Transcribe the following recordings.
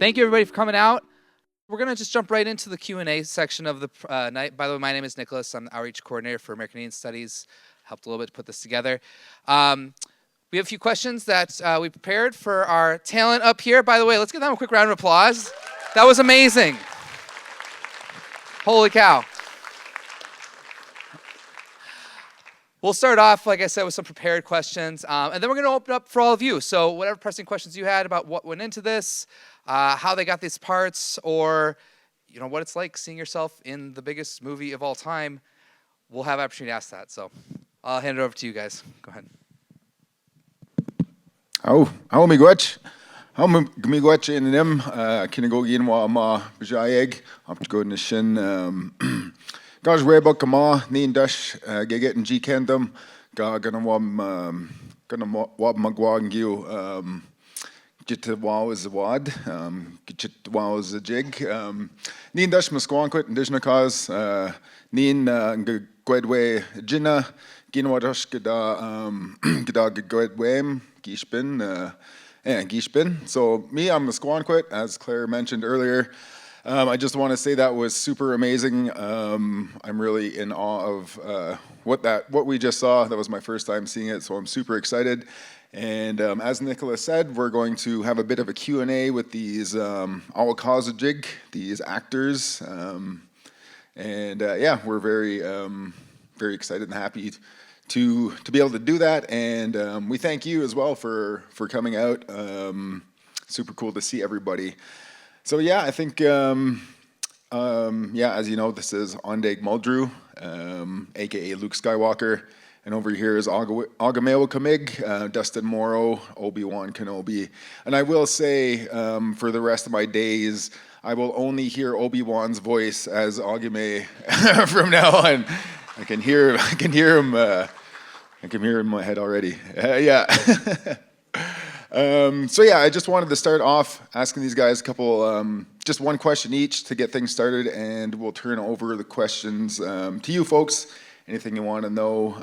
Thank you, everybody, for coming out. We're going to just jump right into the Q&A section of the night. By the way, my name is Nicholas. I'm the Outreach Coordinator for American Indian Studies. Helped a little bit to put this together. We have a few questions that we prepared for our talent up here. By the way, let's give them a quick round of applause. That was amazing. Holy cow. We'll start off, like I said, with some prepared questions, and then we're going to open up for all of you. So whatever pressing questions you had about what went into this, how they got these parts, or what it's like seeing yourself in the biggest movie of all time, we'll have opportunity to ask that. So I'll hand it over to you guys. Go ahead. Miigwech in them, Kinagogin wa ma Bajayeg, up to go in the shin. Gaj Weba Kama, Nin Dash, Gaget and G Kendam, Gana Wab Magwang, Jit Wow is a wad, Jit Wow is a jig. Nin Dash Musquanquit and Dishnakaz, Nin Gwedwe Jina, Ginwadash Gada Gwedwem, Gishbin, and Gishbin. So me, I'm Musquanquit, as Claire mentioned earlier. I just want to say that was super amazing. I'm really in awe of what we just saw. That was my first time seeing it, so I'm super excited. And as Nicholas said, we're going to have a bit of a Q&A with these Awakazajig, these actors. Yeah, we're very excited and happy to be able to do that. And we thank you as well for coming out. Super cool to see everybody. So yeah, I think, as you know, this is AAndeg Muldrew, aka Luke Skywalker, and over here is Agamewa Kamig, Dustin Morrow, Obi-Wan Kenobi. And I will say, for the rest of my days, I will only hear Obi-Wan's voice as Agame from now on. I can hear him in my head already. Yeah. So yeah, I just wanted to start off asking these guys a couple, just one question each to get things started, and we'll turn over the questions to you folks. Anything you want to know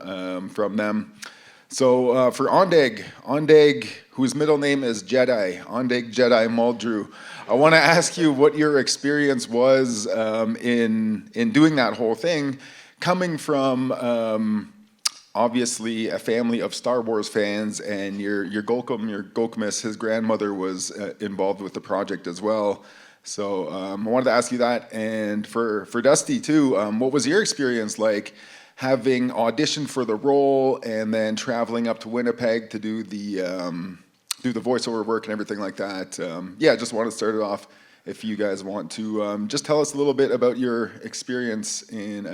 from them. So for AAndeg, whose middle name is Jedi, AAndeg Jedi Muldrew, I want to ask you what your experience was in doing that whole thing, coming from obviously a family of Star Wars fans, and your Golkumis, his grandmother was involved with the project as well. So I wanted to ask you that. And for Dusty too, what was your experience like having auditioned for the role and then traveling up to Winnipeg to do the voiceover work and everything like that? Yeah, just want to start it off. If you guys want to just tell us a little bit about your experience in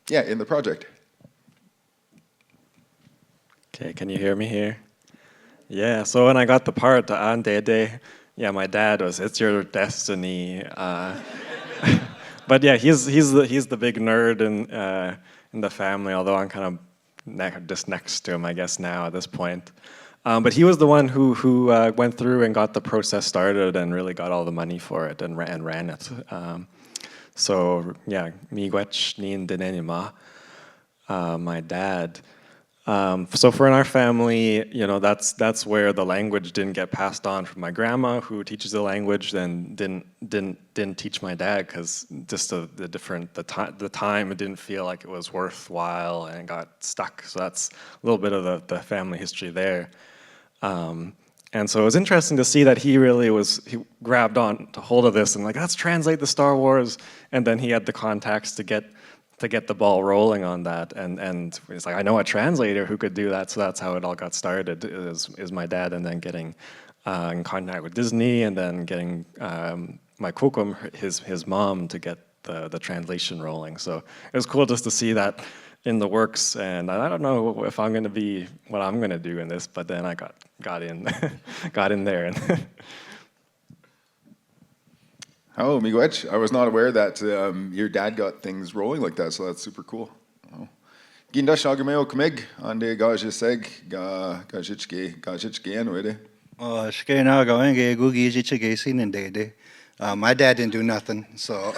the project. Okay, can you hear me here? Yeah, so when I got the part to AAndeg, yeah, my dad was, "It's your destiny." But yeah, he's the big nerd in the family, although I'm kind of just next to him, I guess, now at this point. But he was the one who went through and got the process started and really got all the money for it and ran it. So yeah, miigwech nin denenima, my dad. So for in our family, that's where the language didn't get passed on from my grandma, who teaches the language, then didn't teach my dad, because just the time it didn't feel like it was worthwhile and got stuck. So that's a little bit of the family history there. And so it was interesting to see that he grabbed on to hold of this and let's translate the Star Wars, and then he had the contacts to get the ball rolling on that, and it's like, I know a translator who could do that, so that's how it all got started, is my dad, and then getting in contact with Disney, and then getting my kokum, his mom, to get the translation rolling. So it was cool just to see that in the works, and I don't know if I'm going to be what I'm going to do in this, but then I got in there. And Oh, miigwech, I was not aware that your dad got things rolling like that, so that's super cool. Gindash agameo kumig ande gajiseg gajichke anuede. Oh, shkena goenge gugi jichige sinendede. My dad didn't do nothing, so.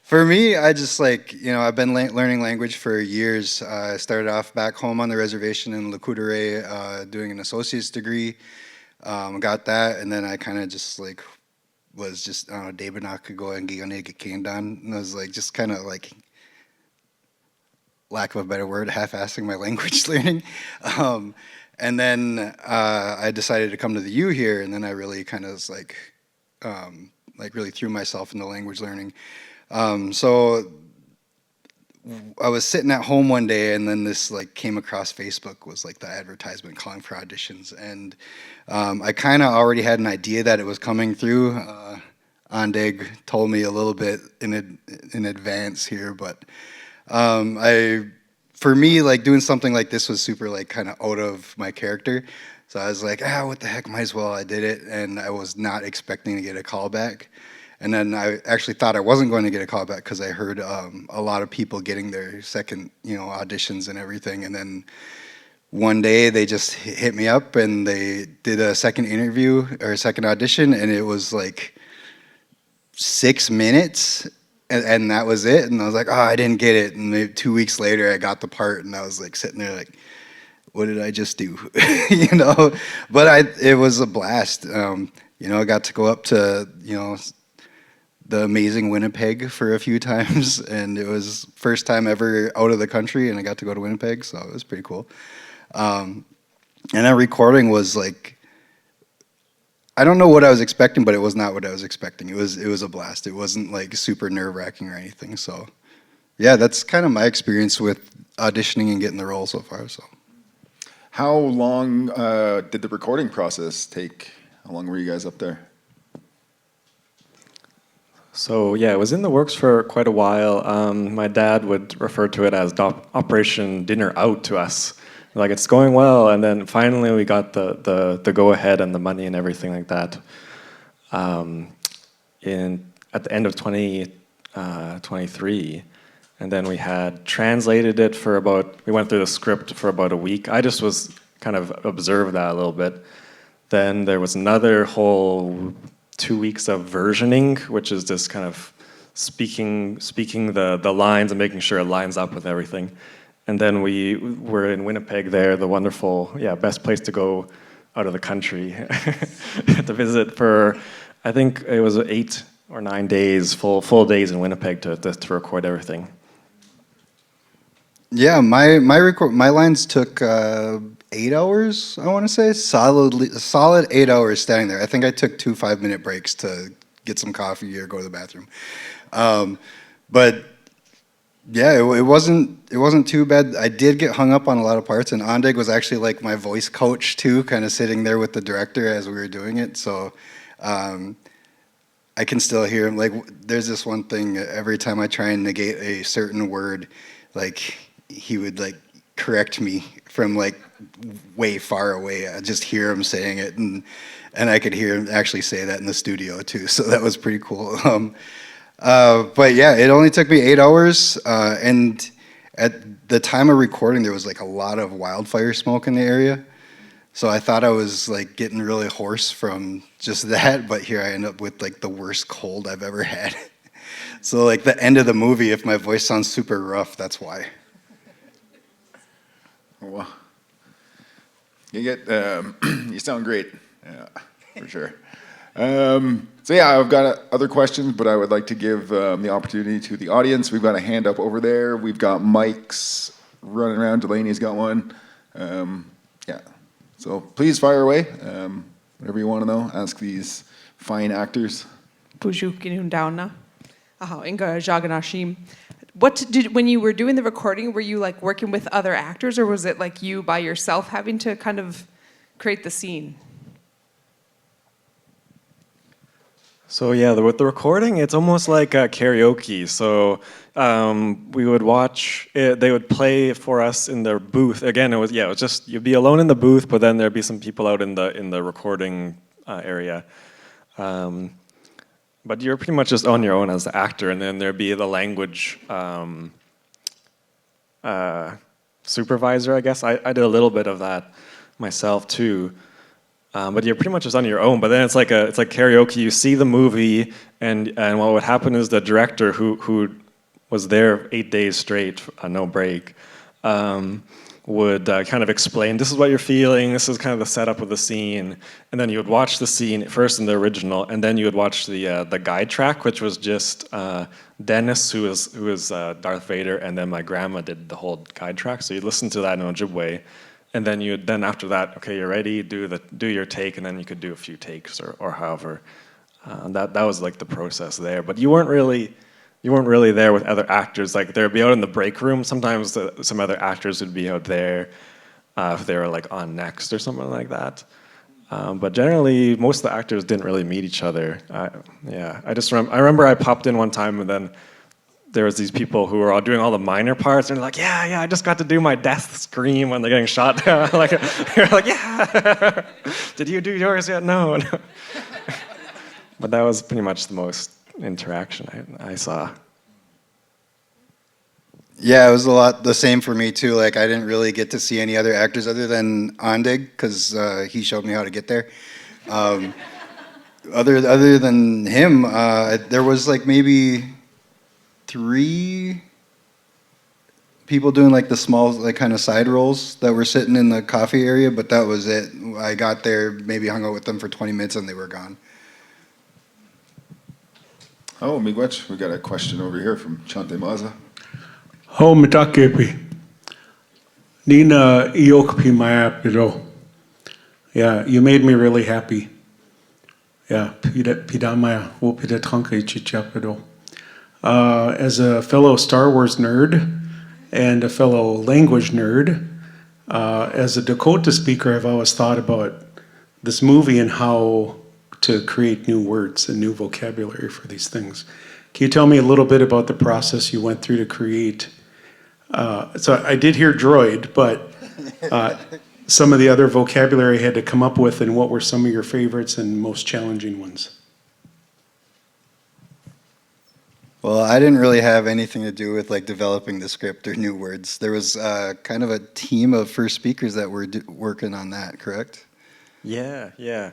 For me, I just I've been learning language for years. I started off back home on the reservation in Lakudere doing an associate's degree. Got that, and then I kind of just like was just, I don't know, David Nakago and Giyonege Kendan, and I was like just kind of like, lack of a better word, half-assing my language learning. And then I decided to come to the U here, and then I really kind of was like really threw myself into language learning. So I was sitting at home one day, and then this like came across Facebook, was like the advertisement calling for auditions, and I kind of already had an idea that it was coming through. AAndeg told me a little bit in advance here, but for me, like doing something like this was super like kind of out of my character. So I was like, what the heck, might as well. I did it, and I was not expecting to get a call back. And then I actually thought I wasn't going to get a call back because I heard a lot of people getting their second, auditions and everything. And then one day they just hit me up and they did a second interview or a second audition, and it was like 6 minutes. And that was it. And I was like, I didn't get it. And maybe 2 weeks later, I got the part, and I was like sitting there like, what did I just do? But it was a blast. I got to go up to, the amazing Winnipeg for a few times, and it was first time ever out of the country, and I got to go to Winnipeg, so it was pretty cool. And that recording was like, I don't know what I was expecting, but it was not what I was expecting. It was a blast. It wasn't like super nerve-wracking or anything. So, yeah, that's kind of my experience with auditioning and getting the role so far. So, How long did the recording process take? How long were you guys up there? So yeah, it was in the works for quite a while. My dad would refer to it as Operation Dinner Out to us. Like, it's going well, and then finally we got the go-ahead and the money and everything like that. At the end of 2023, and then we had translated it we went through the script for about a week. I just was kind of observed that a little bit. Then there was another whole 2 weeks of versioning, which is just kind of speaking the lines and making sure it lines up with everything. And then we were in Winnipeg there, the wonderful, best place to go out of the country to visit for, I think it was 8 or 9 days, full days in Winnipeg to record everything. Yeah, my lines took 8 hours, I want to say, solid 8 hours standing there. I think I took 2 5-minute breaks to get some coffee or go to the bathroom. But yeah, it wasn't too bad. I did get hung up on a lot of parts, and AAndeg was actually like my voice coach too, kind of sitting there with the director as we were doing it. So I can still hear him. Like, there's this one thing, every time I try and negate a certain word, like he would like correct me from like way far away. I just hear him saying it, and I could hear him actually say that in the studio too. So that was pretty cool. But yeah, it only took me 8 hours, and at the time of recording, there was like a lot of wildfire smoke in the area. So I thought I was like getting really hoarse from just that, but here I end up with like the worst cold I've ever had. So like the end of the movie, if my voice sounds super rough, that's why. Well, you sound great, for sure. So yeah, I've got other questions, but I would like to give the opportunity to the audience. We've got a hand up over there. We've got mics running around. Delaney's got one. Yeah, so please fire away. Whatever you want to know, ask these fine actors. Pujukinundauna. Inga Jaganashim. When you were doing the recording, were you like working with other actors, or was it like you by yourself having to kind of create the scene? So yeah, with the recording, it's almost like karaoke. So we would watch it, they would play for us in their booth. Again, it was just, you'd be alone in the booth, but then there'd be some people out in the recording area. But you're pretty much just on your own as the actor, and then there'd be the language supervisor, I guess. I did a little bit of that myself too. But you're pretty much just on your own. But then it's like karaoke. You see the movie, and what would happen is the director who was there 8 days straight, no break, would kind of explain, this is what you're feeling, this is kind of the setup of the scene, and then you would watch the scene first in the original, and then you would watch the guide track, which was just Dennis, who was Darth Vader, and then my grandma did the whole guide track. So you'd listen to that in Ojibwe, and then after that, okay, you're ready, do your take, and then you could do a few takes or however. That was like the process there, but you weren't really there with other actors. Like they'd be out in the break room. Sometimes some other actors would be out there if they were like on Next or something like that. But generally, most of the actors didn't really meet each other. I remember I popped in one time, and then there was these people who were all doing all the minor parts, and they're like, yeah, I just got to do my death scream when they're getting shot. Like, you're like, yeah. Did you do yours yet? No. But that was pretty much the most interaction I saw. Yeah, it was a lot the same for me too. Like I didn't really get to see any other actors other than AAndeg because he showed me how to get there. Other than him, there was like maybe 3 people doing like the small like kind of side roles that were sitting in the coffee area, but that was it. I got there, maybe hung out with them for 20 minutes, and they were gone. Oh, miigwech, we got a question over here from Chante Maza. Ho mitakepi. Nina iokpi maya pido. Yeah, you made me really happy. Yeah, pidamaya wo pidatanka chichapido. As a fellow Star Wars nerd and a fellow language nerd, as a Dakota speaker, I've always thought about this movie and how to create new words and new vocabulary for these things. Can you tell me a little bit about the process you went through to create? So I did hear droid, but some of the other vocabulary I had to come up with, and what were some of your favorites and most challenging ones? Well, I didn't really have anything to do with like developing the script or new words. There was kind of a team of first speakers that were working on that, correct? Yeah.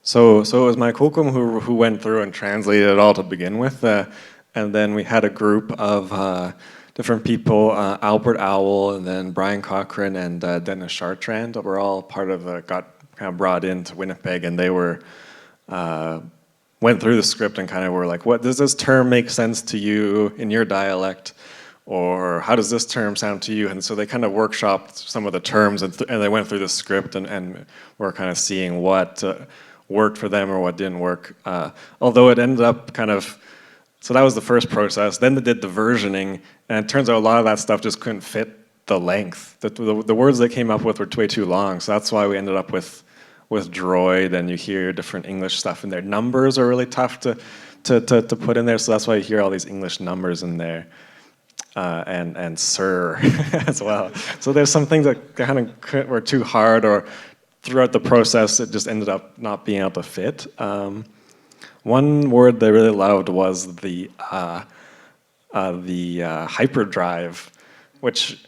So it was my kokum who went through and translated it all to begin with, and then we had a group of different people, Albert Owl, and then Brian Cochran and Dennis Chartrand, that were all part of got kind of brought into Winnipeg, and they were went through the script and kind of were like, what does this term make sense to you in your dialect? Or how does this term sound to you? And so they kind of workshopped some of the terms, and they went through the script and were kind of seeing what worked for them or what didn't work. Although it ended up kind of, so that was the first process. Then they did the versioning, and it turns out a lot of that stuff just couldn't fit the length. The words they came up with were way too long, so that's why we ended up with droid, and you hear different English stuff in there. Numbers are really tough to put in there, so that's why you hear all these English numbers in there. And sir as well. So there's some things that kind of were too hard, or throughout the process it just ended up not being able to fit. One word they really loved was the hyperdrive, which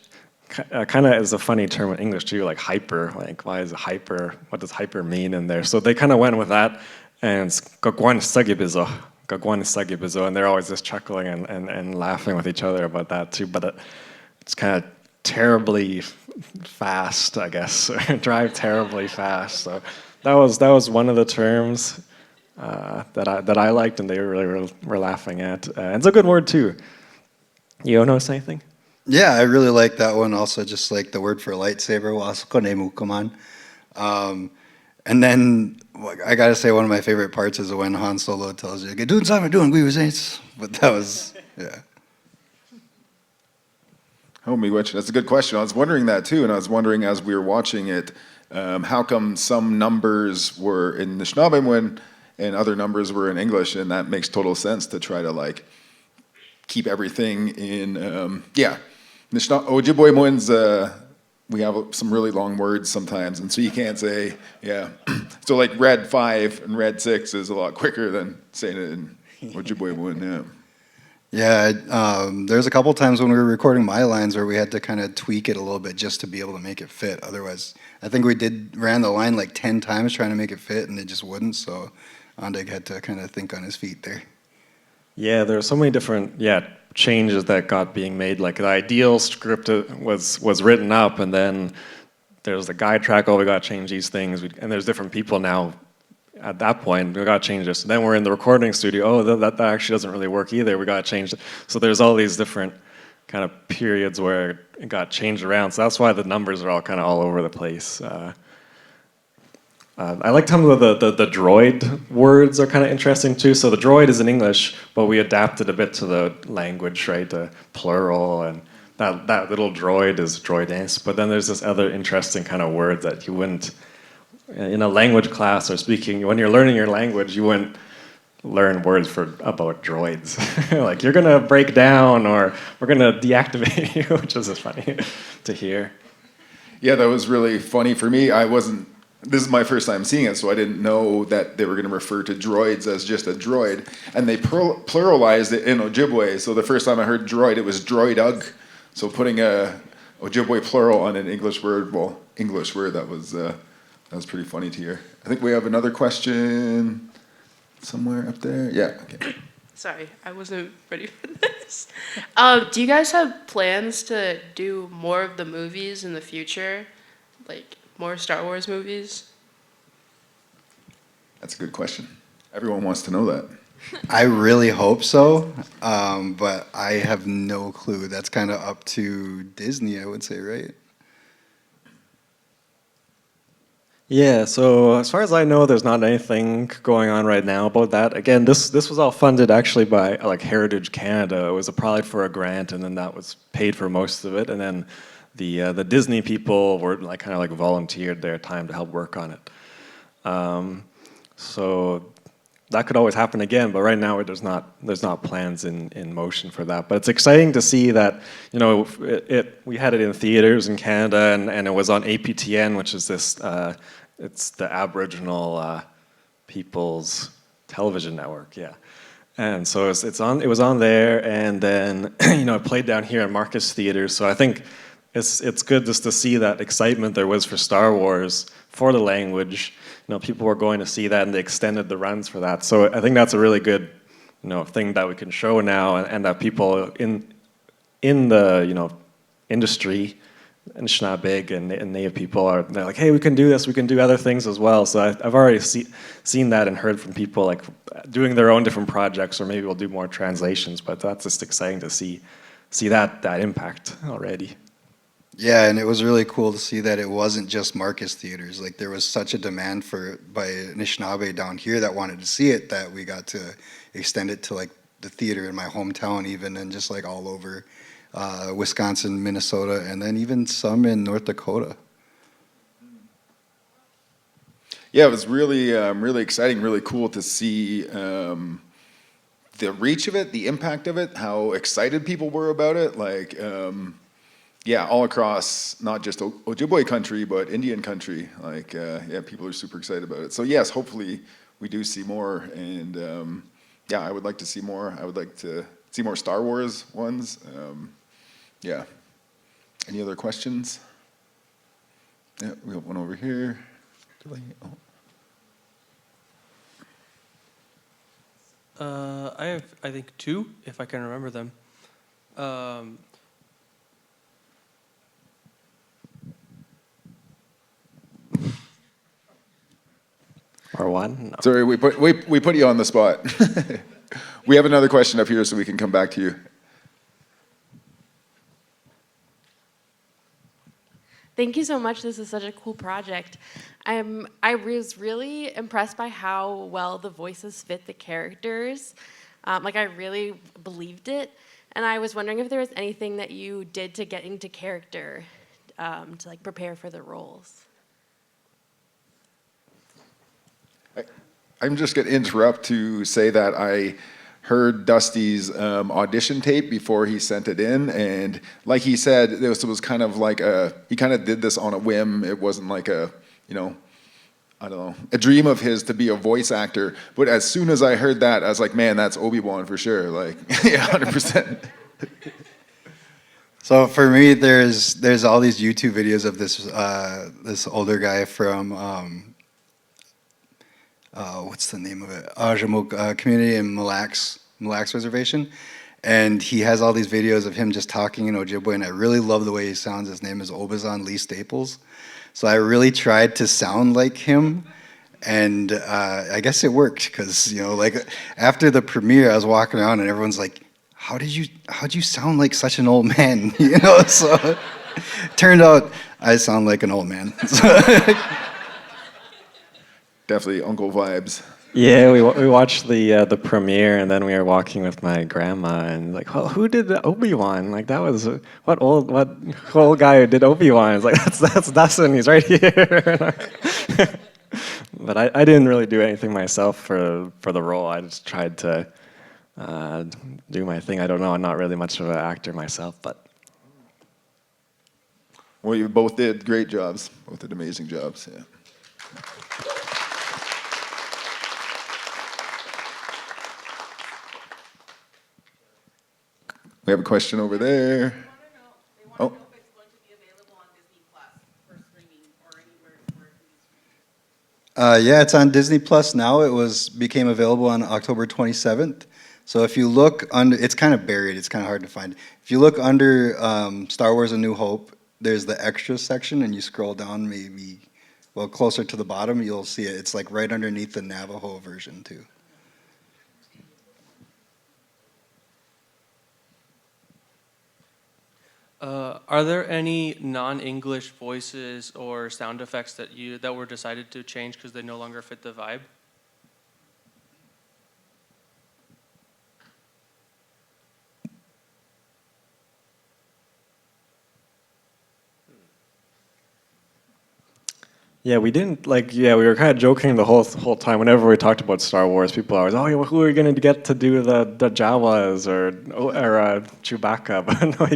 kind of is a funny term in English too, like hyper. Like, why is it hyper? What does hyper mean in there? So they kind of went with that, and and they're always just chuckling and laughing with each other about that too. But it's kind of terribly fast, I guess. Drive terribly fast. So that was one of the terms that I liked, and they really were laughing at. And it's a good word too. You notice anything? Yeah, I really like that one. Also, just like the word for lightsaber, wasukonemukuman. And then I gotta say, one of my favorite parts is when Han Solo tells you, "Doing something, doing we was ace." But that was, yeah. Oh, miigwech, that's a good question. I was wondering that too, and I was wondering as we were watching it, how come some numbers were in Nishnabemwin and other numbers were in English, and that makes total sense to try to like keep everything in, Ojibwe Mwin's, we have some really long words sometimes, and so you can't say, yeah. So like red 5 and red 6 is a lot quicker than saying it in Ojibwe Mwin, yeah. Yeah, there's a couple times when we were recording my lines where we had to kind of tweak it a little bit just to be able to make it fit. Otherwise, I think we ran the line like 10 times trying to make it fit, and it just wouldn't, so AAndeg had to kind of think on his feet there. Yeah, there are so many different changes that got being made. Like the ideal script was written up, and then there's the guide track. Oh, we got to change these things, and there's different people now. At that point, we got to change this. So then we're in the recording studio. Oh, that actually doesn't really work either. We got to change it. So there's all these different kind of periods where it got changed around. So that's why the numbers are all kind of all over the place. I like some of the droid words are kind of interesting too. So the droid is in English, but we adapted a bit to the language, right? The plural, and that little droid is droidess. But then there's this other interesting kind of word that you wouldn't, in a language class or speaking, when you're learning your language, you wouldn't learn words about droids. Like, you're gonna break down, or we're gonna deactivate you, which is funny to hear. Yeah, that was really funny for me. This is my first time seeing it, so I didn't know that they were going to refer to droids as just a droid. And they pluralized it in Ojibwe, so the first time I heard droid, it was droidug. So putting a Ojibwe plural on an English word, that was pretty funny to hear. I think we have another question somewhere up there. Yeah, okay. Sorry, I wasn't ready for this. Do you guys have plans to do more of the movies in the future? Like, more Star Wars movies? That's a good question. Everyone wants to know that. I really hope so, but I have no clue. That's kind of up to Disney, I would say, right? Yeah, so as far as I know, there's not anything going on right now about that. Again, this was all funded actually by like Heritage Canada. It was applied for a grant, and then that was paid for most of it, and then the Disney people were like kind of like volunteered their time to help work on it. So that could always happen again, but right now there's not plans in motion for that. But it's exciting to see that, you know, we had it in theaters in Canada, and it was on APTN, which is this it's the Aboriginal People's Television Network, yeah. And so it was on there, and then you know, it played down here in Marcus Theaters. So I think it's good just to see that excitement there was for Star Wars, for the language. You know, people were going to see that, and they extended the runs for that. So I think that's a really good, you know, thing that we can show now, and that people in the, you know, industry, and Anishinaabe and Native people they're like, hey, we can do this, we can do other things as well. So I've already seen that and heard from people like doing their own different projects, or maybe we'll do more translations. But that's just exciting to see that impact already. Yeah, and it was really cool to see that it wasn't just Marcus Theaters. Like, there was such a demand by Anishinaabe down here that wanted to see it, that we got to extend it to like the theater in my hometown even, and just like all over Wisconsin, Minnesota, and then even some in North Dakota. Yeah, it was really, really exciting, really cool to see the reach of it, the impact of it, how excited people were about it. Like, yeah, all across not just Ojibwe country, but Indian country. Like, yeah, people are super excited about it. So yes, hopefully we do see more. And yeah, I would like to see more. I would like to see more Star Wars ones. Yeah. Any other questions? Yeah, we have one over here. I have, I think, two, if I can remember them. Or one? No. Sorry, we put you on the spot. We have another question up here, so we can come back to you. Thank you so much. This is such a cool project. I was really impressed by how well the voices fit the characters. Like, I really believed it. And I was wondering if there was anything that you did to get into character to like prepare for the roles. I'm just going to interrupt to say that I heard Dusty's audition tape before he sent it in, and like he said, this was kind of like he kind of did this on a whim. It wasn't like a, you know, I don't know, a dream of his to be a voice actor. But as soon as I heard that, I was like, man, that's Obi-Wan for sure. Like, yeah, 100%. So for me, there's all these YouTube videos of this older guy from what's the name of it? Ojibwe community in Mille Mille Lacs Reservation. And he has all these videos of him just talking in Ojibwe, and I really love the way he sounds. His name is Obi-Wan Lee Staples. So I really tried to sound like him, and I guess it worked, because, you know, like after the premiere, I was walking around and everyone's like, how'd you sound like such an old man? You know, so turned out I sound like an old man. Definitely uncle vibes. Yeah, we watched the premiere, and then we were walking with my grandma, and like, well, who did the Obi-Wan? Like, that was what old guy who did Obi-Wan? It's like, that's Dustin. He's right here. But I didn't really do anything myself for the role. I just tried to do my thing. I don't know. I'm not really much of an actor myself, but. Well, you both did great jobs. Both did amazing jobs. Yeah. We have a question over there. Oh. Yeah, it's on Disney Plus now. It became available on October 27th. So if you look under, it's kind of buried. It's kind of hard to find. If you look under Star Wars: A New Hope, there's the extras section, and you scroll down maybe, well, closer to the bottom, you'll see it. It's like right underneath the Navajo version too. Are there any non-English voices or sound effects that were decided to change because they no longer fit the vibe? Yeah, we didn't we were kind of joking the whole time. Whenever we talked about Star Wars, people are always, oh, yeah, well, who are you going to get to do the Jawas or Chewbacca? But no,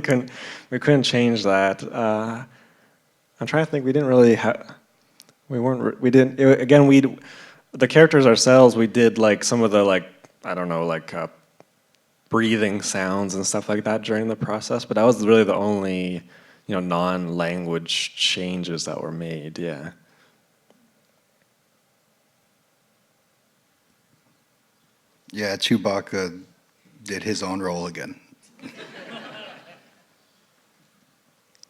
we couldn't change that. I'm trying to think. We didn't really the characters ourselves. We did like some of the breathing sounds and stuff like that during the process. But that was really the only non-language changes that were made. Yeah. Yeah, Chewbacca did his own role again.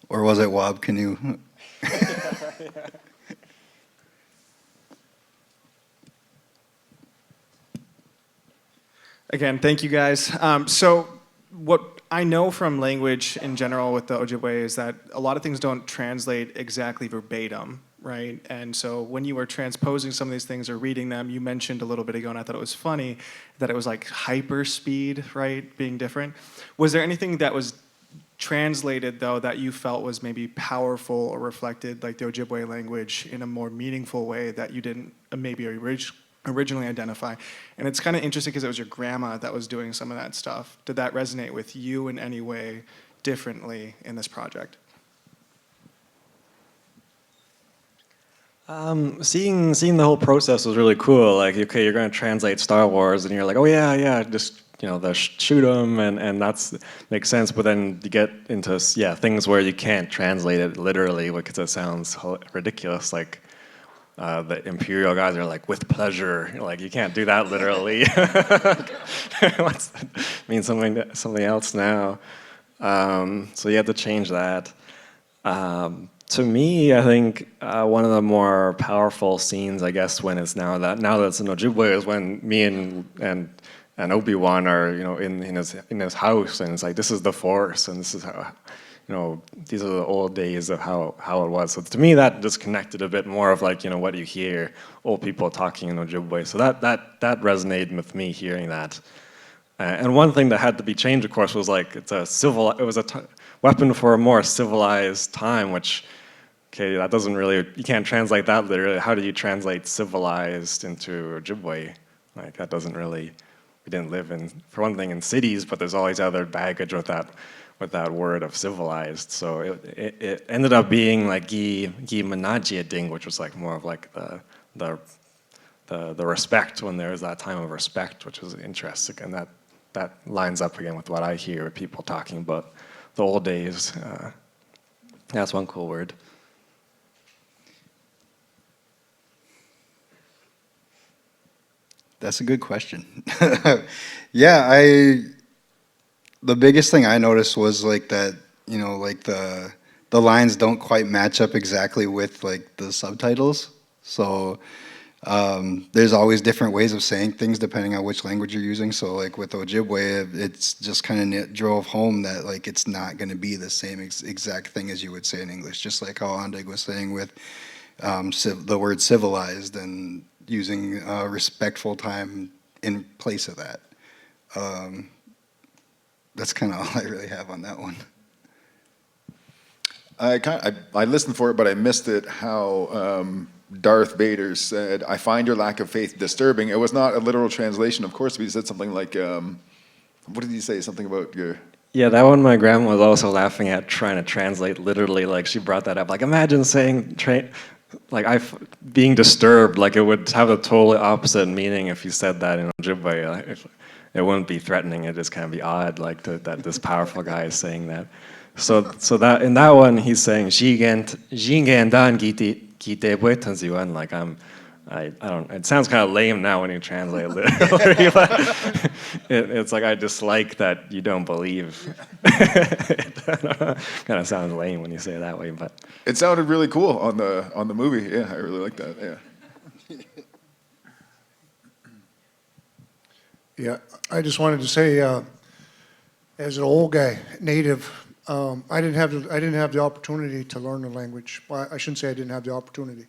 Or was it Wob Canoe? Again, thank you guys. So what I know from language in general with the Ojibwe is that a lot of things don't translate exactly verbatim, right? And so when you were transposing some of these things or reading them, you mentioned a little bit ago, and I thought it was funny, that it was like hyper speed, right, being different. Was there anything that was translated, though, that you felt was maybe powerful or reflected like the Ojibwe language in a more meaningful way that you didn't maybe originally identify? And it's kind of interesting because it was your grandma that was doing some of that stuff. Did that resonate with you in any way differently in this project? Seeing the whole process was really cool. Like, okay, you're going to translate Star Wars, and you're like, oh yeah, just shoot them, and that's makes sense. But then you get into things where you can't translate it literally because it sounds ridiculous. Like the Imperial guys are like, with pleasure. Like, you can't do that literally. What's that? Means something else now. So you have to change that. To me, I think one of the more powerful scenes, I guess, when it's now that it's in Ojibwe, is when me and Obi-Wan are, in his house, and it's like, this is the Force, and this is how, these are the old days of how it was. So to me, that just connected a bit more of like, what you hear old people talking in Ojibwe. So that resonated with me hearing that. And one thing that had to be changed, of course, was like it was a weapon for a more civilized time, which, okay, that doesn't really, you can't translate that literally. How do you translate civilized into Ojibwe? Like, that doesn't really, we didn't live in, for one thing, in cities, but there's always other baggage with that word of civilized. So it ended up being like gi manajiading, which was like more of like the respect, when there was that time of respect, which was interesting, and that lines up again with what I hear with people talking about the old days. That's one cool word. That's a good question. Yeah, the biggest thing I noticed was like that, you know, like the lines don't quite match up exactly with like the subtitles. So there's always different ways of saying things depending on which language you're using. So like with Ojibwe, it's just kind of drove home that like it's not going to be the same exact thing as you would say in English. Just like how AAndeg was saying with the word civilized and using respectful time in place of that. That's kind of all I really have on that one. I listened for it, but I missed it. How Darth Vader said, "I find your lack of faith disturbing." It was not a literal translation, of course, but he said something like, "What did he say? Something about your." Yeah, that one my grandma was also laughing at, trying to translate literally. Like she brought that up. Like imagine saying being disturbed. Like it would have a totally opposite meaning if you said that in Ojibwe. Like, it wouldn't be threatening. It just kind of be odd, like that this powerful guy is saying that. So that in that one he's saying "Jingen dan kite buetanziwan." Like I don't. It sounds kind of lame now when you translate literally. It's like I dislike that you don't believe. Kind of sounds lame when you say it that way, but It sounded really cool on the movie. Yeah, I really like that. Yeah. Yeah, I just wanted to say, as an old guy, native, I didn't have the opportunity to learn the language. Well, I shouldn't say I didn't have the opportunity.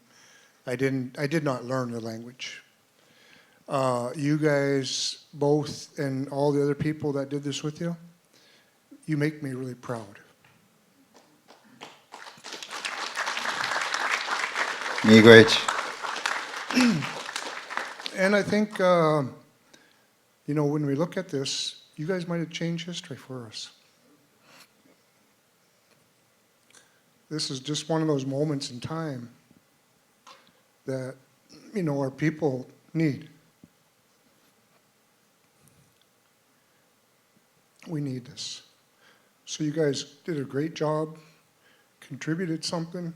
I did not learn the language. You guys both and all the other people that did this with you, you make me really proud. Miigwech. And I think, you know, when we look at this, you guys might have changed history for us. This is just one of those moments in time that, you know, our people need. We need this. So you guys did a great job, contributed something,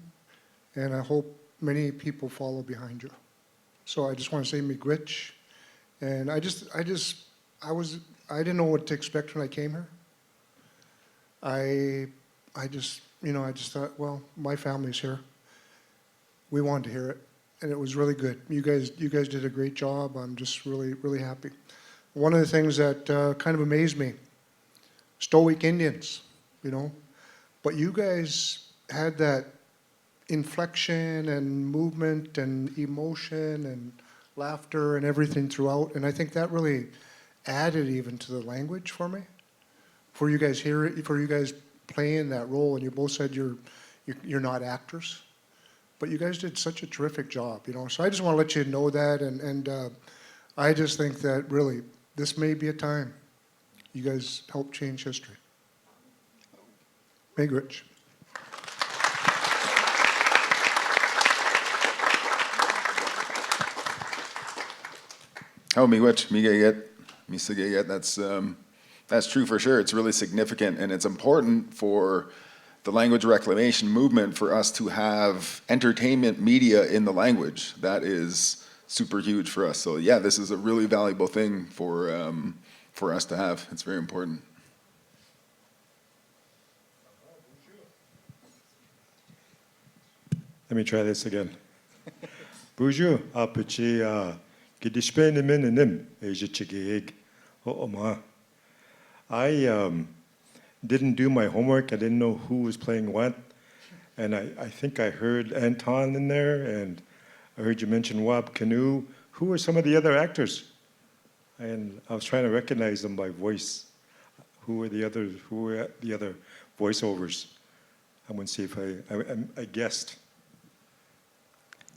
and I hope many people follow behind you. So I just want to say miigwech. And I didn't know what to expect when I came here. I just thought, well, my family's here. We wanted to hear it, and it was really good. You guys did a great job. I'm just really, really happy. One of the things that kind of amazed me, stoic Indians, you know, but you guys had that inflection and movement and emotion and laughter and everything throughout, and I think that really added even to the language for me. For you guys playing that role, and you both said you're not actors, but you guys did such a terrific job, you know. So I just want to let you know that, and I just think that really this may be a time you guys help change history. Miigwech. Oh, miigwech, migayet, misagayet. That's true for sure. It's really significant, and it's important for the language reclamation movement for us to have entertainment media in the language. That is super huge for us. So yeah, this is a really valuable thing for us to have. It's very important. Let me try this again. Bonjour, apuchi gidishpen menenim ejichigig ho'oma. I didn't do my homework. I didn't know who was playing what, and I think I heard Anton in there, and I heard you mention Wab Canoe. Who were some of the other actors? And I was trying to recognize them by voice. Who were the other voiceovers? I want to see if I guessed.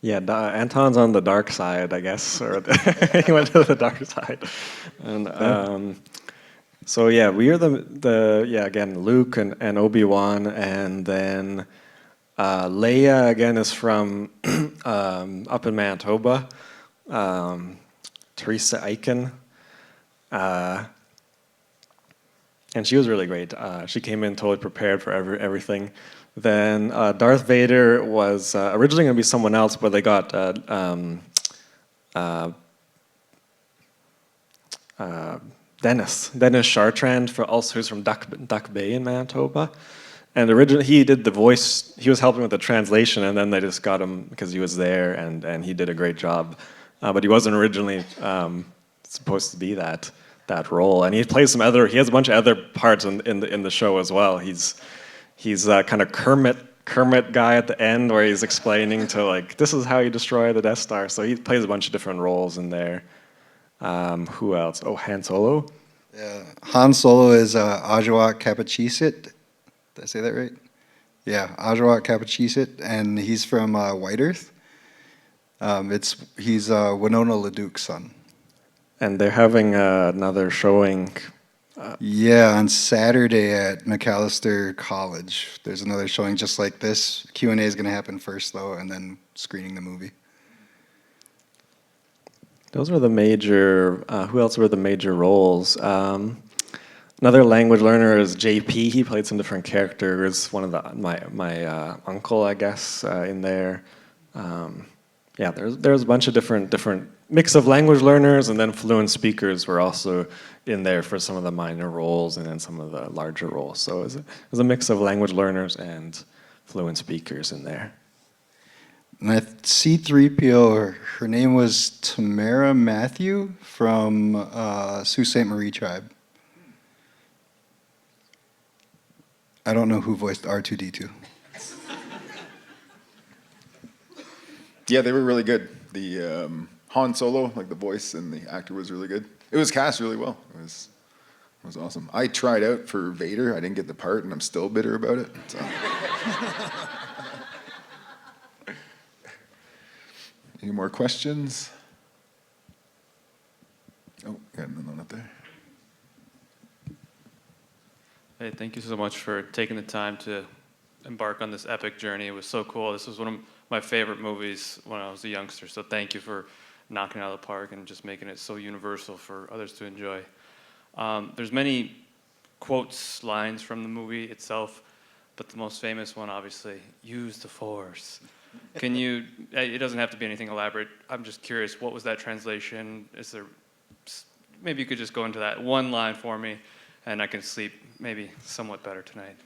yeah, Anton's on the dark side, I guess, or he went to the dark side, and. So yeah, we are again Luke and Obi-Wan, and then Leia again is from up in Manitoba. Teresa Eichen, and she was really great. She came in totally prepared for everything. Then Darth Vader was originally going to be someone else, but they got Dennis Chartrand, who's from Duck Bay in Manitoba. And originally he did the voice, he was helping with the translation, and then they just got him because he was there, and he did a great job. But he wasn't originally supposed to be that role. And he has a bunch of other parts in the show as well. He's kind of Kermit guy at the end where he's explaining to like, this is how you destroy the Death Star. So he plays a bunch of different roles in there. Who else? Oh, Han Solo. Yeah, Han Solo is Ojibwe Kapachisit. Did I say that right? Yeah, Ojibwe Kapachisit, and he's from White Earth. He's Winona LaDuke's son. And they're having another showing. Yeah, on Saturday at McAllister College. There's another showing just like this. Q&A is going to happen first, though, and then screening the movie. Those were the major. Who else were the major roles? Another language learner is JP. He played some different characters. One of my uncle, I guess, in there. Yeah, there's a bunch of different mix of language learners, and then fluent speakers were also in there for some of the minor roles and then some of the larger roles. So it was a mix of language learners and fluent speakers in there. And C-3PO, her name was Tamara Matthew from Sault Ste. Marie tribe. I don't know who voiced R2-D2. Yeah, they were really good. The Han Solo, like the voice and the actor was really good. It was cast really well. It was awesome. I tried out for Vader. I didn't get the part, and I'm still bitter about it. So. Any more questions? Oh, got another one up there. Hey, thank you so much for taking the time to embark on this epic journey. It was so cool. This was one of my favorite movies when I was a youngster, so thank you for knocking it out of the park and just making it so universal for others to enjoy. There's many quotes, lines from the movie itself, but the most famous one, obviously, use the Force. Can you, it doesn't have to be anything elaborate, I'm just curious, what was that translation? Maybe you could just go into that one line for me, and I can sleep maybe somewhat better tonight.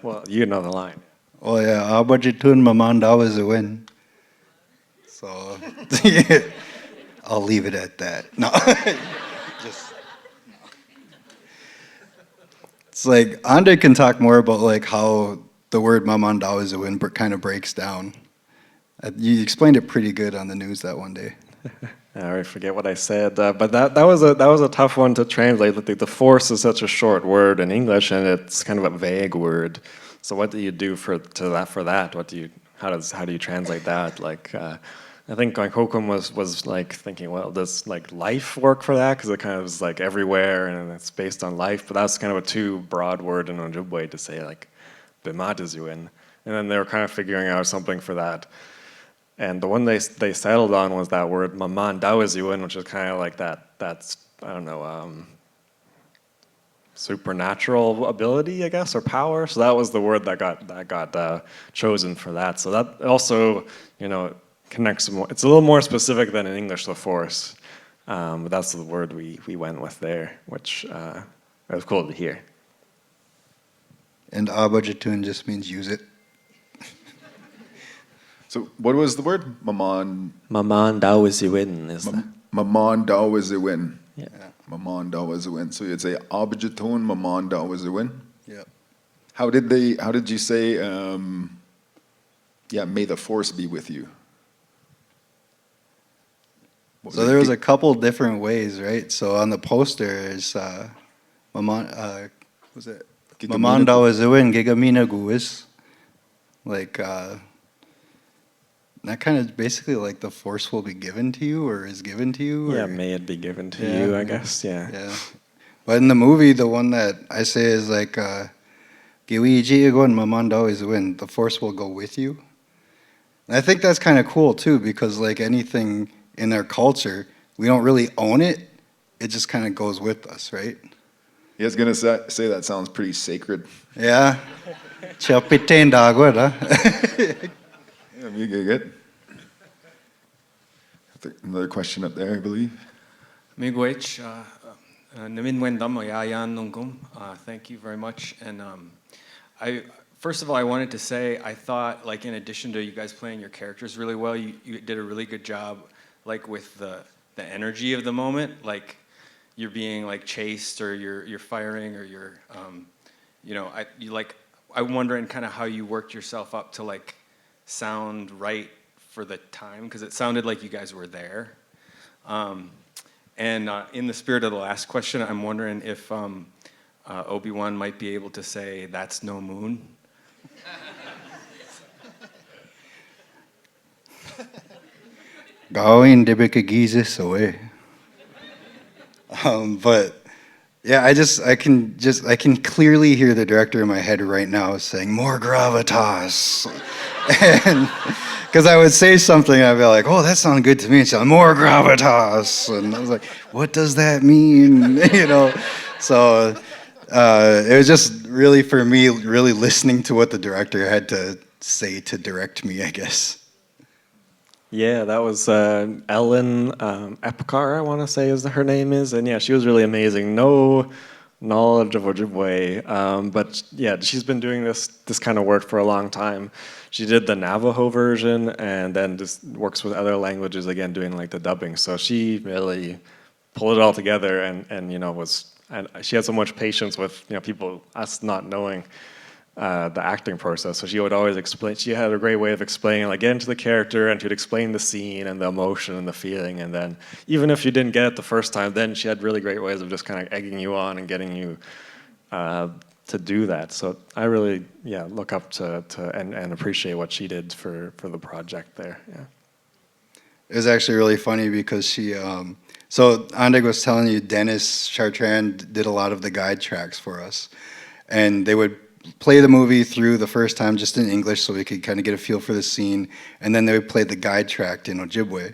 Well, you know the line. Oh yeah, Abajitun Mamanda was a win. So I'll leave it at that. No, just it's like AAndeg can talk more about like how the word Mamanda was a win kind of breaks down. You explained it pretty good on the news that one day. I already forget what I said, but that was a tough one to translate. The Force is such a short word in English, and it's kind of a vague word. So what do you do for that? How do you translate that? Like, I think like Hokum was like thinking, well, does like life work for that? Because it kind of is like everywhere, and it's based on life. But that's kind of a too broad word in Ojibwe to say like, "Bimatizuin," and then they were kind of figuring out something for that. And the one they settled on was that word "maman dawaziwin," which is kind of like that's I don't know, supernatural ability, I guess, or power. So that was the word that got chosen for that. So that also, connects more. It's a little more specific than in English, the Force. But that's the word we went with there, which was cool to hear. And Abajitun just means use it. So what was the word? Maman dawaziwin is the... Maman dawaziwin. Yeah. Maman dawaziwin. So you'd say Abajitun Maman dawaziwin. Yeah. How did you say? May the Force be with you. So there was a couple different ways, right? So on the poster is Maman. Was it Maman dawaziwin gigamina guis, like. That kind of basically like the Force will be given to you or is given to you. Yeah, may it be given to you, I guess, yeah. Yeah. But in the movie, the one that I say is like, the Force will go with you. And I think that's kind of cool too, because like anything in our culture, we don't really own it. It just kind of goes with us, right? Yeah, I was going to say that sounds pretty sacred. Yeah. Chapitain dagwad, huh? Yeah, you good. Another question up there, I believe. Miigwech, thank you very much. And first of all, I wanted to say, I thought, like, in addition to you guys playing your characters really well, you did a really good job, like, with the energy of the moment, like you're being like chased, or you're firing, or you're, you know, I'm wondering kind of how you worked yourself up to like sound right for the time, because it sounded like you guys were there. And in the spirit of the last question, I'm wondering if Obi-Wan might be able to say, "That's no moon." Going Jesus away. But yeah, I can clearly hear the director in my head right now saying more gravitas, and because I would say something, I'd be like, "Oh, that sounded good to me," and she's like, "More gravitas," and I was like, "What does that mean?" You know, so it was just really, for me, really listening to what the director had to say to direct me, I guess. Yeah, that was Ellen Epcar, I want to say is her name is, and yeah, she was really amazing. No knowledge of Ojibwe, but yeah, she's been doing this kind of work for a long time. She did the Navajo version, and then just works with other languages again, doing like the dubbing. So she really pulled it all together, and you know, and she had so much patience with, you know, people, us not knowing the acting process. So she would always explain, she had a great way of explaining, like, get into the character, and she'd explain the scene and the emotion and the feeling, and then even if you didn't get it the first time, then she had really great ways of just kind of egging you on and getting you to do that. So I really, yeah, look up to and appreciate what she did for the project there. Yeah. It was actually really funny because she, so AAndeg was telling you, Dennis Chartrand did a lot of the guide tracks for us, and they would play the movie through the first time just in English so we could kind of get a feel for the scene, and then they would play the guide track in Ojibwe.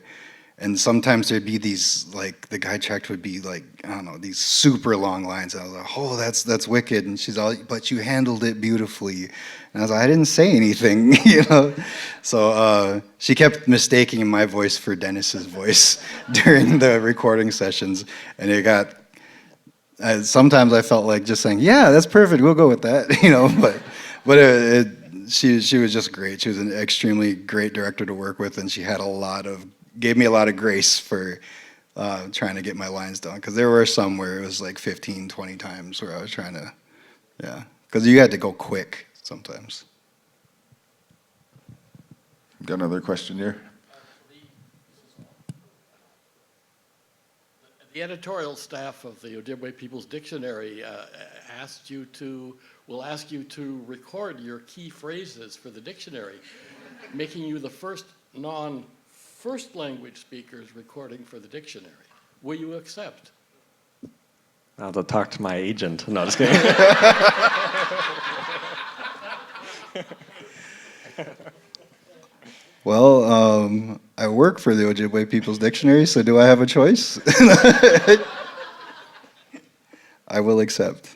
And sometimes there'd be these, like, the guide track would be like, I don't know, these super long lines. And I was like, "Oh, that's wicked." And she's all, "But you handled it beautifully." And I was like, "I didn't say anything," you know? So she kept mistaking my voice for Dennis's voice during the recording sessions. And it got, sometimes I felt like just saying, "Yeah, that's perfect, we'll go with that," you know? But she was just great. She was an extremely great director to work with, and she had gave me a lot of grace for trying to get my lines down, because there were some where it was like 15, 20 times where I was trying to, yeah, because you had to go quick sometimes. Got another question here. The editorial staff of the Ojibwe People's Dictionary will ask you to record your key phrases for the dictionary, making you the first non-first language speakers recording for the dictionary. Will you accept? I'll have to talk to my agent. No, just kidding. Well, I work for the Ojibwe People's Dictionary, so do I have a choice? I will accept.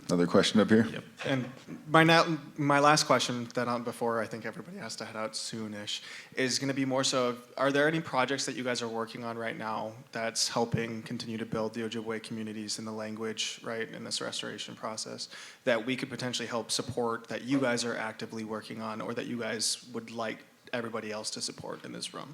Another question up here. Yep. And my last question, before I think everybody has to head out soonish, is going to be more so, are there any projects that you guys are working on right now that's helping continue to build the Ojibwe communities in the language, right, in this restoration process, that we could potentially help support, that you guys are actively working on, or that you guys would like everybody else to support in this room?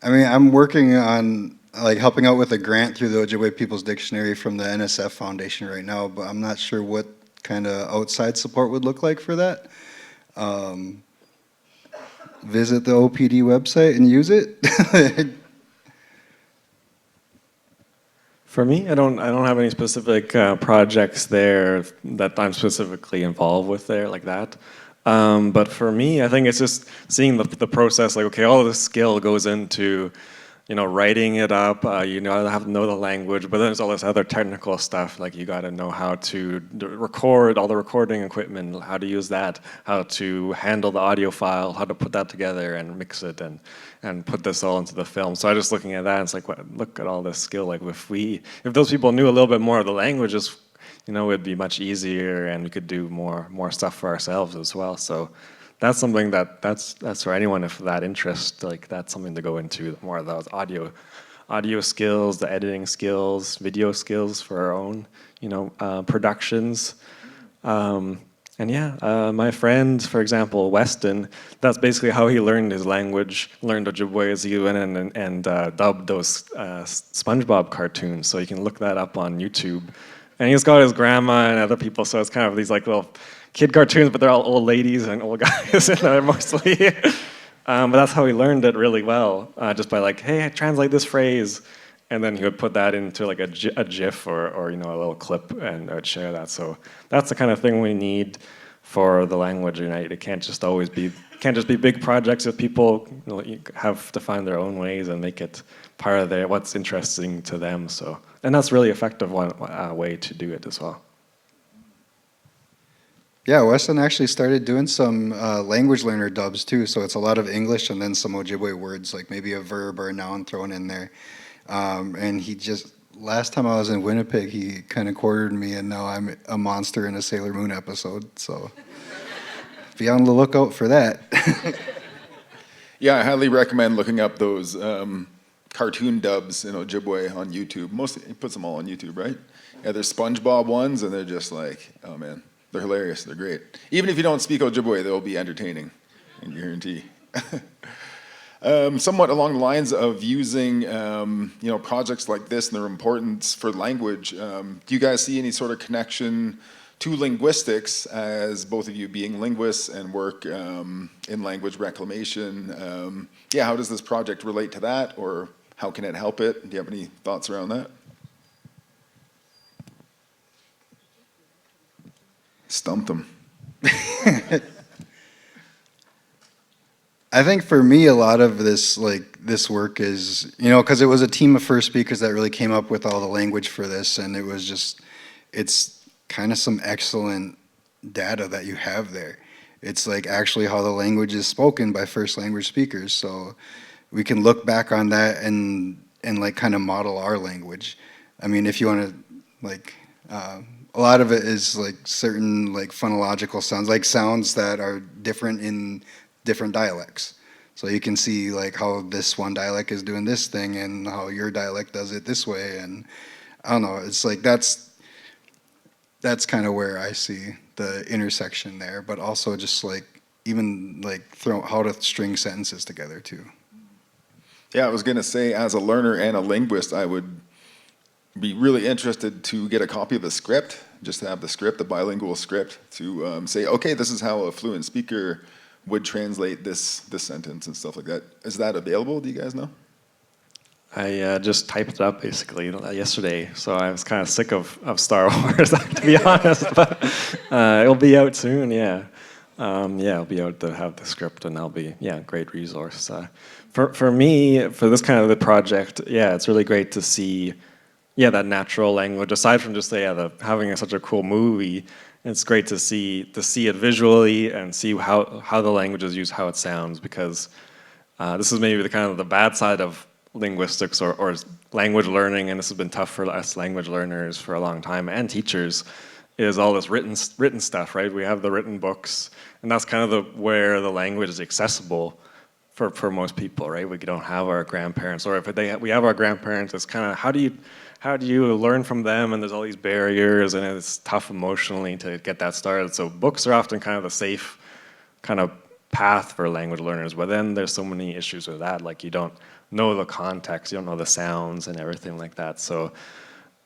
I mean, I'm working on like helping out with a grant through the Ojibwe People's Dictionary from the NSF Foundation right now, but I'm not sure what kind of outside support would look like for that. Visit the OPD website and use it. For me, I don't have any specific projects there that I'm specifically involved with there like that. But for me, I think it's just seeing the process, like, okay, all this skill goes into writing it up, you have to know the language, but then there's all this other technical stuff, like you got to know how to record, all the recording equipment, how to use that, how to handle the audio file, how to put that together and mix it and put this all into the film. So I was just looking at that, and it's like, look at all this skill. Like if those people knew a little bit more of the languages, it'd be much easier, and we could do more stuff for ourselves as well. So that's something that's for anyone if that interest, like that's something to go into, more of those audio skills, the editing skills, video skills for our own, productions. And yeah, my friend, for example, Weston, that's basically how he learned his language, learned Ojibwe, as he went in and dubbed those SpongeBob cartoons. So you can look that up on YouTube. And he's got his grandma and other people, so it's kind of these like little kid cartoons, but they're all old ladies and old guys in there mostly. But that's how he learned it really well, just by like, hey, translate this phrase. And then he would put that into like a GIF or a little clip, and I would share that. So that's the kind of thing we need for the Language Unite. It can't just be big projects that people have to find their own ways and make it part of what's interesting to them. So, and that's really effective way to do it as well. Yeah, Weston actually started doing some language learner dubs too, so it's a lot of English and then some Ojibwe words, like maybe a verb or a noun thrown in there. And last time I was in Winnipeg, he kind of quartered me, and now I'm a monster in a Sailor Moon episode, so be on the lookout for that. Yeah, I highly recommend looking up those cartoon dubs in Ojibwe on YouTube. He puts them all on YouTube, right? Yeah, there's SpongeBob ones, and they're just like, oh man. They're hilarious. They're great. Even if you don't speak Ojibwe, they'll be entertaining, I guarantee. Somewhat along the lines of using, projects like this and their importance for language. Do you guys see any sort of connection to linguistics, as both of you being linguists and work in language reclamation? How does this project relate to that, or how can it help it? Do you have any thoughts around that? Stumped them. I think for me, a lot of this work is, because it was a team of first speakers that really came up with all the language for this, and it's kind of some excellent data that you have there. It's like actually how the language is spoken by first language speakers, so we can look back on that and like kind of model our language. I mean, if you want to a lot of it is like certain like phonological sounds, like sounds that are different in different dialects. So you can see like how this one dialect is doing this thing and how your dialect does it this way. And I don't know, it's like that's kind of where I see the intersection there, but also just like even like how to string sentences together too. Yeah, I was going to say, as a learner and a linguist, I would be really interested to get a copy of the script, just to have the script, the bilingual script, to say, okay, this is how a fluent speaker would translate this sentence and stuff like that. Is that available? Do you guys know? I just typed it up basically yesterday, so I was kind of sick of Star Wars, to be honest, but it'll be out soon, yeah. It'll be out to have the script, and that'll be, a great resource. For me, for this kind of the project, it's really great to see that natural language. Aside from just having such a cool movie, it's great to see it visually and see how the language is used, how it sounds, because this is maybe the kind of the bad side of linguistics or language learning, and this has been tough for us language learners for a long time, and teachers, is all this written stuff, right? We have the written books, and that's kind of where the language is accessible for most people, right? We don't have our grandparents, or if we have our grandparents, it's kind of how do you learn from them, and there's all these barriers, and it's tough emotionally to get that started. So books are often kind of the safe kind of path for language learners, but then there's so many issues with that, like you don't know the context, you don't know the sounds and everything like that. So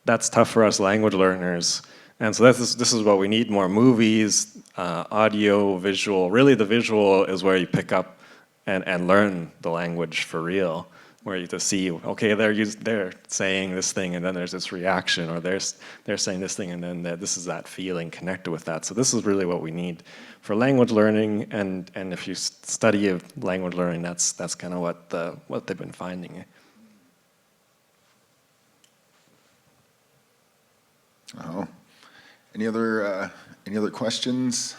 that's tough for us language learners. And so this is what we need: more movies, audio, visual. Really the visual is where you pick up and learn the language for real, where you just see, okay, they're saying this thing, and then there's this reaction, or they're saying this thing, and then this is that feeling connected with that. So this is really what we need for language learning, and if you study language learning, that's kind of what they've been finding. Oh, any other questions?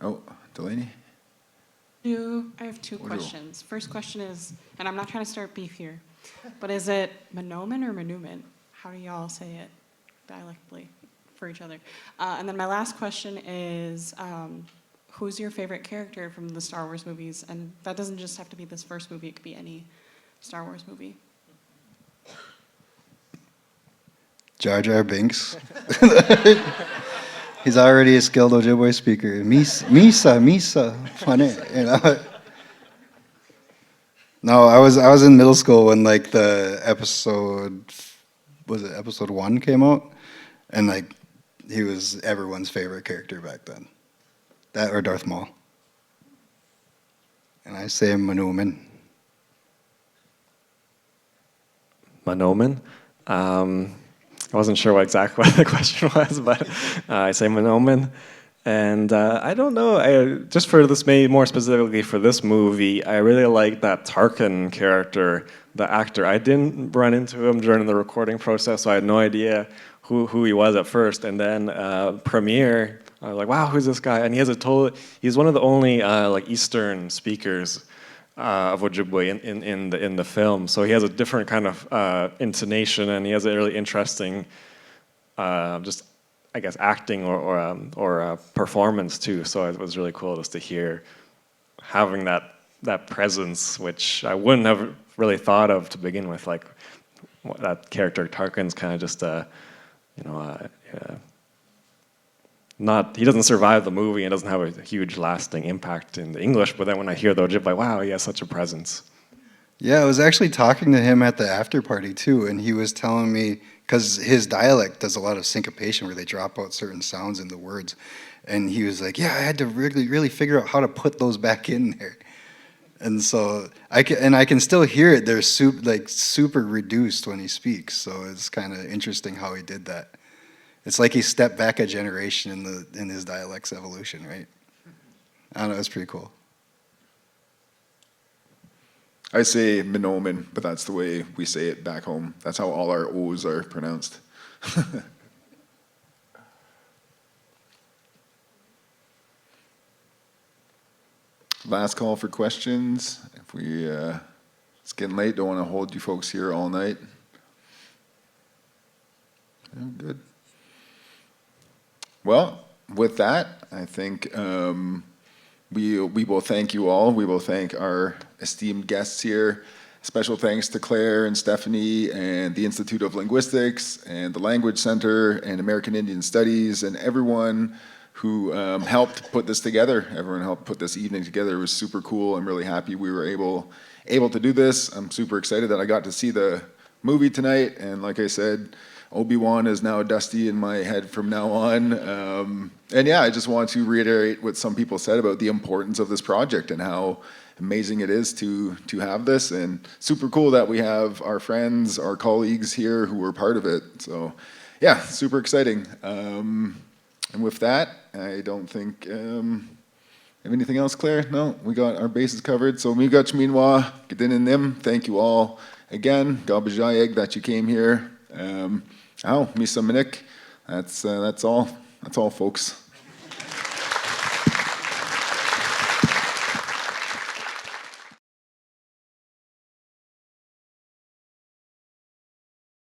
Oh, Delaney? I have two Bonjour. questions. First question is, and I'm not trying to start beef here, but is it Monoman or Manuman? How do y'all say it dialectically for each other? And then my last question is, who's your favorite character from the Star Wars movies? And that doesn't just have to be this first movie, it could be any Star Wars movie. Jar Jar Binks. He's already a skilled Ojibwe speaker. Misa, funny, you know. No, I was in middle school when like the episode 1 came out, and like he was everyone's favorite character back then. That or Darth Maul. And I say Manuman. Manoman. I wasn't sure exactly what the question was, but I say Manoman. And I don't know, just for this, maybe more specifically for this movie, I really like that Tarkin character, the actor. I didn't run into him during the recording process, so I had no idea who he was at first. And then premiere, I was like, wow, who's this guy? And he's one of the only like Eastern speakers of Ojibwe in the film. So he has a different kind of intonation, and he has a really interesting, just I guess acting or performance too. So it was really cool just to hear having that presence, which I wouldn't have really thought of to begin with. Like that character Tarkin's kind of just he doesn't survive the movie and doesn't have a huge lasting impact in the English, but then when I hear the Ojibwe, wow, he has such a presence. Yeah, I was actually talking to him at the after party too, and he was telling me, because his dialect does a lot of syncopation where they drop out certain sounds in the words, and he was like, yeah, I had to really figure out how to put those back in there. And so I can still hear it. They're super reduced when he speaks, so it's kind of interesting how he did that. It's like he stepped back a generation in his dialect's evolution, right? I don't know, it's pretty cool. I say Minoman, but that's the way we say it back home. That's how all our O's are pronounced. Last call for questions. If it's getting late, don't want to hold you folks here all night. Yeah, good. Well, with that, I think we will thank you all. We will thank our esteemed guests here. Special thanks to Claire and Stephanie and the Institute of Linguistics and the Language Center and American Indian Studies and everyone who helped put this together. Everyone helped put this evening together. It was super cool. I'm really happy we were able to do this. I'm super excited that I got to see the movie tonight. And like I said, Obi-Wan is now Dusty in my head from now on. And yeah, I just want to reiterate what some people said about the importance of this project and how amazing it is to have this, and super cool that we have our friends, our colleagues here who were part of it. So yeah, super exciting. And with that, I don't think, have anything else, Claire? No, we got our bases covered. So Migach Minwa, Gedin and Nim, thank you all again. Gabajayeg that you came here. Misa Minik. That's all. That's all, folks.